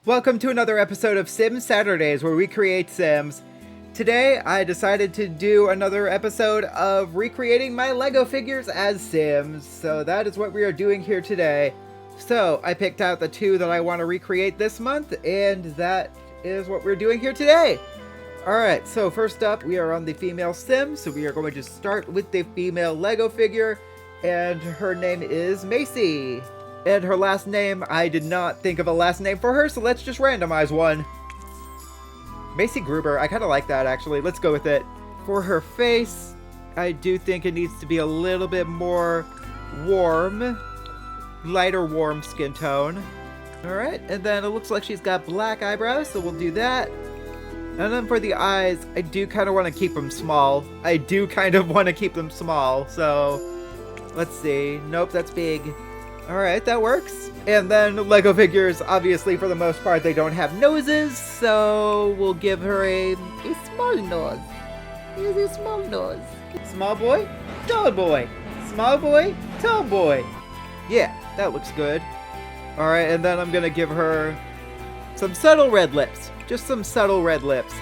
Welcome to another episode of Sim Saturdays, where we create Sims. Today, I decided to do another episode of recreating my Lego figures as Sims. So that is what we are doing here today. So I picked out the two that I want to recreate this month, and that is what we're doing here today. Alright, so first up, we are on the female Sim, so we are going to start with the female Lego figure, and her name is Macy. And her last name, I did not think of a last name for her, so let's just randomize one. Macy Gruber, I kind of like that actually, let's go with it. For her face, I do think it needs to be a little bit more warm, lighter warm skin tone. Alright, and then it looks like she's got black eyebrows, so we'll do that. And then for the eyes, I do kind of want to keep them small. So let's see. Nope, that's big. Alright, that works. And then Lego figures, obviously for the most part, they don't have noses, so we'll give her a small nose. Here's a small nose. Small boy, tall boy. Small boy, tall boy. Yeah, that looks good. Alright, and then I'm gonna give her some subtle red lips. Just some subtle red lips.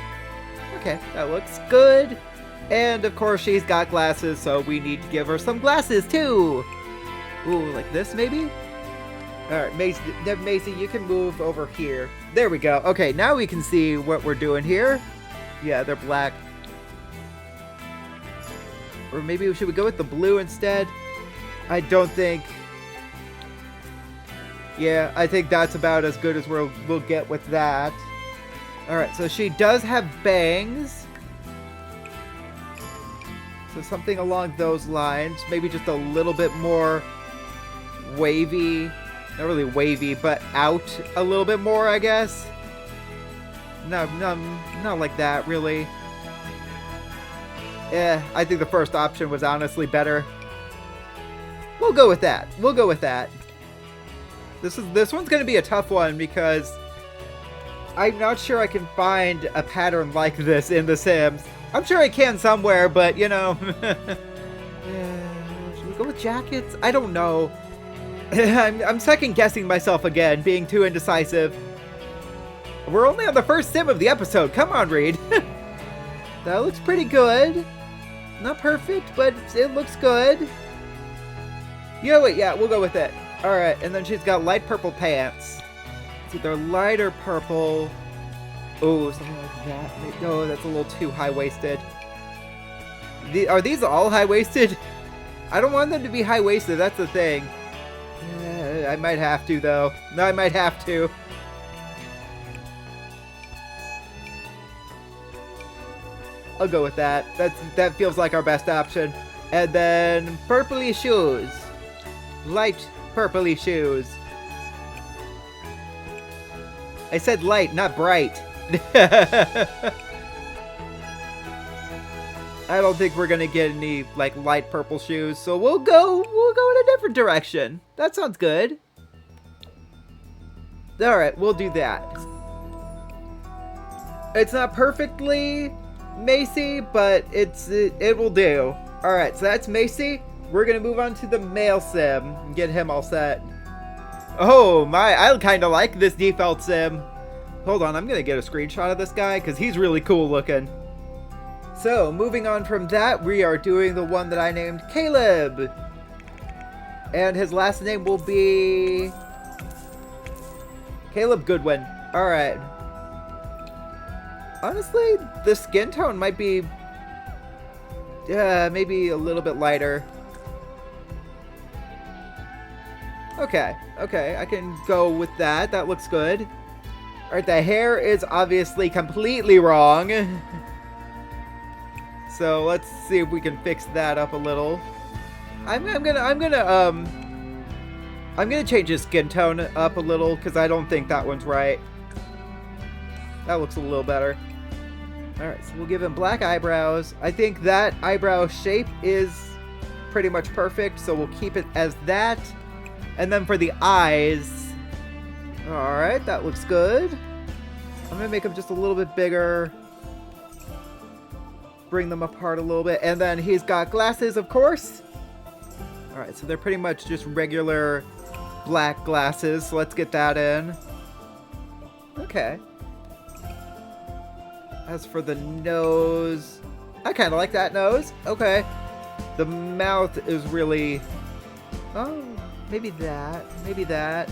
Okay, that looks good. And of course she's got glasses, so we need to give her some glasses too. Ooh, like this maybe? Alright, Macy, you can move over here. There we go. Okay, now we can see what we're doing here. Yeah, they're black. Or maybe should we go with the blue instead? I don't think... Yeah, I think that's about as good as we'll get with that. Alright, so she does have bangs. So something along those lines. Maybe just a little bit more wavy. Not really wavy, but out a little bit more, I guess. No, not like that, really. I think the first option was honestly better. We'll go with that. This one's gonna be a tough one because I'm not sure I can find a pattern like this in The Sims. I'm sure I can somewhere, but you know. Should we go with jackets? I don't know. I'm second guessing myself again, being too indecisive. We're only on the first Sim of the episode. Come on, Reed. That looks pretty good. Not perfect, but it looks good. Yeah, wait, yeah, we'll go with it. Alright, and then she's got light purple pants. It's either lighter purple. Oh, something like that. Oh, that's a little too high-waisted. Are these all high-waisted? I don't want them to be high-waisted, that's the thing. I might have to, though. No, I might have to. I'll go with that. That feels like our best option. And then purpley shoes. Light purpley shoes. I said light, not bright. I don't think we're gonna get any like light purple shoes, so we'll go in a different direction. That sounds good. Alright, we'll do that. It's not perfectly Macy, but it will do. Alright, so that's Macy. We're gonna move on to the male Sim and get him all set. Oh my, I kinda like this default Sim. Hold on, I'm gonna get a screenshot of this guy because he's really cool looking. So, moving on from that, we are doing the one that I named Caleb. And his last name will be Caleb Goodwin. Alright. Honestly, the skin tone might be maybe a little bit lighter. Okay, I can go with that. That looks good. Alright, the hair is obviously completely wrong. So let's see if we can fix that up a little. I'm gonna change his skin tone up a little because I don't think that one's right. That looks a little better. Alright, so we'll give him black eyebrows. I think that eyebrow shape is pretty much perfect, so we'll keep it as that. And then for the eyes, alright, that looks good. I'm gonna make them just a little bit bigger. Bring them apart a little bit. And then he's got glasses, of course. Alright, so they're pretty much just regular black glasses. So let's get that in. Okay. As for the nose, I kind of like that nose. Okay. The mouth is really... Oh, maybe that. Maybe that.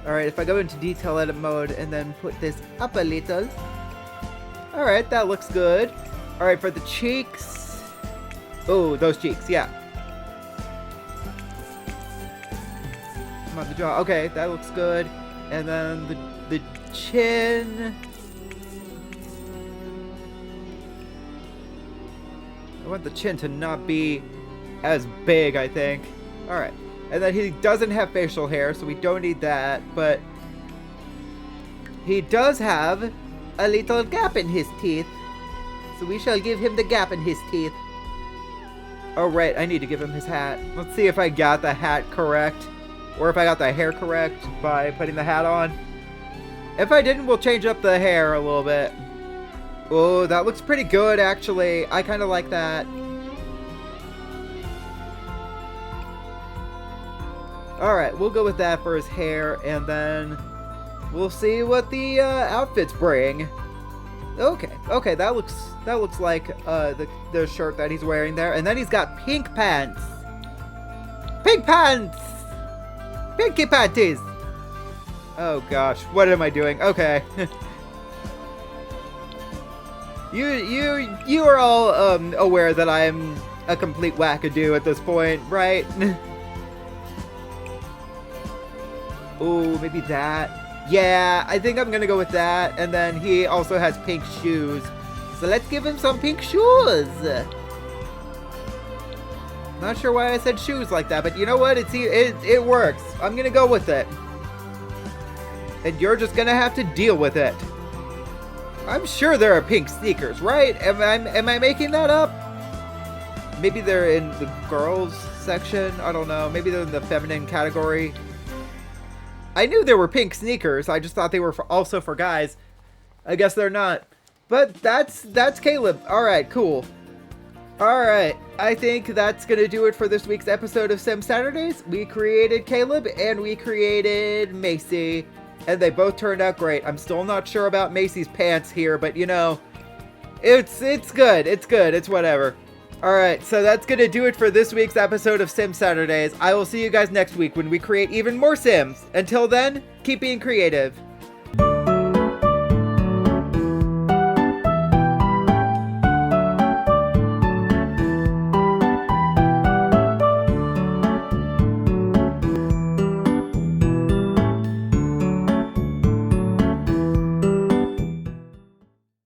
Alright, if I go into detail edit mode and then put this up a little. Alright, that looks good. Alright, for the cheeks. Oh, those cheeks, yeah. Come on, the jaw. Okay, that looks good. And then the chin. I want the chin to not be as big, I think. Alright. And then he doesn't have facial hair, so we don't need that. But he does have a little gap in his teeth. So we shall give him the gap in his teeth. Oh, right. I need to give him his hat. Let's see if I got the hat correct. Or if I got the hair correct by putting the hat on. If I didn't, we'll change up the hair a little bit. Oh, that looks pretty good, actually. I kind of like that. Alright, we'll go with that for his hair, and then we'll see what the outfits bring. Okay, that looks like the shirt that he's wearing there. And then he's got pink pants. Pink pants! Pinky panties! Oh gosh, what am I doing? Okay. You are all aware that I'm a complete wackadoo at this point, right? Oh, maybe that. Yeah, I think I'm gonna go with that. And then he also has pink shoes. So let's give him some pink shoes. Not sure why I said shoes like that, but you know what? It works. I'm gonna go with it. And you're just gonna have to deal with it. I'm sure there are pink sneakers, right? Am I making that up? Maybe they're in the girls section. I don't know. Maybe they're in the feminine category. I knew there were pink sneakers. I just thought they were also for guys. I guess they're not. But that's Caleb. All right, cool. All right, I think that's going to do it for this week's episode of Sim Saturdays. We created Caleb and we created Macy, and they both turned out great. I'm still not sure about Macy's pants here, but you know, it's good. It's good. It's whatever. All right, so that's going to do it for this week's episode of Sim Saturdays. I will see you guys next week when we create even more Sims. Until then, keep being creative.